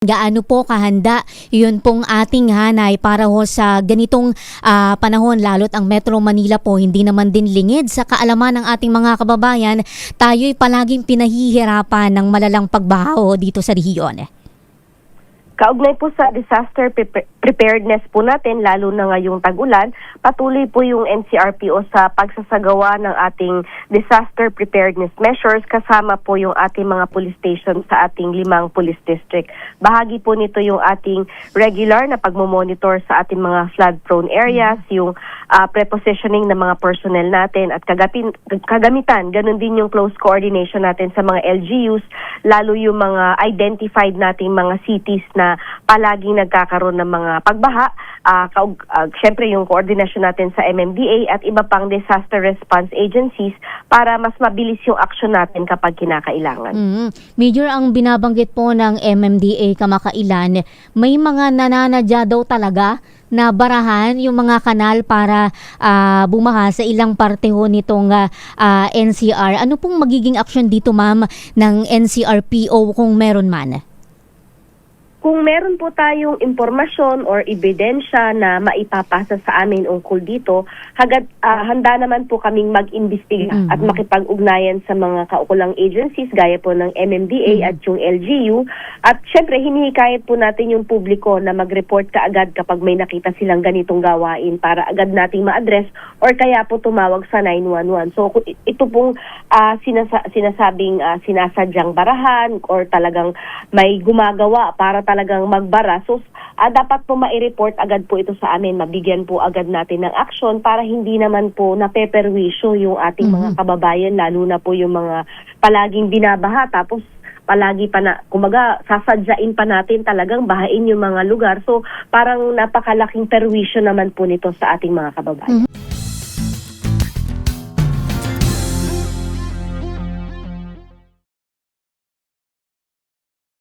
Gaano po kahanda yun pong ating hanay para ho sa ganitong panahon, lalo't ang Metro Manila po hindi naman din lingid sa kaalaman ng ating mga kababayan. Tayo'y palaging pinahihirapan ng malalang pagbaha dito sa rehiyon. Kaugnay po sa disaster preparedness po natin, lalo na ngayong tag-ulan, patuloy po yung NCRPO sa pagsasagawa ng ating disaster preparedness measures kasama po yung ating mga police station sa ating 5 police district. Bahagi po nito yung ating regular na pagmomonitor sa ating mga flood-prone areas, yung prepositioning ng mga personnel natin at kagamitan. Ganun din yung close coordination natin sa mga LGUs, lalo yung mga identified nating mga cities na palaging nagkakaroon ng mga pagbaha. Siyempre yung koordinasyon natin sa MMDA at iba pang disaster response agencies para mas mabilis yung action natin kapag kinakailangan. Major, ang binabanggit po ng MMDA kamakailan, may mga nananadya daw talaga na barahan yung mga kanal para bumaha sa ilang parte ho nitong NCR. Ano pong magiging action dito, ma'am, ng NCRPO kung meron man? Kung meron po tayong impormasyon or ebidensya na maipapasa sa amin ungkol dito, handa naman po kaming mag-imbestiga at makipag-ugnayan sa mga kaukulang agencies gaya po ng MMDA at yung LGU. At syempre, hinihikayat po natin yung publiko na mag-report kaagad kapag may nakita silang ganitong gawain para agad nating ma-address or kaya po tumawag sa 911. So ito pong sinasabing sinasadyang barahan or talagang may gumagawa para talagang magbara. So, dapat po mai-report agad po ito sa amin. Mabigyan po agad natin ng action para hindi naman po napeperwisyo yung ating mga kababayan, lalo na po yung mga palaging binabaha. Tapos, palagi pa na, kumaga, sasadyain pa natin talagang bahain yung mga lugar. So, parang napakalaking perwisyo naman po nito sa ating mga kababayan.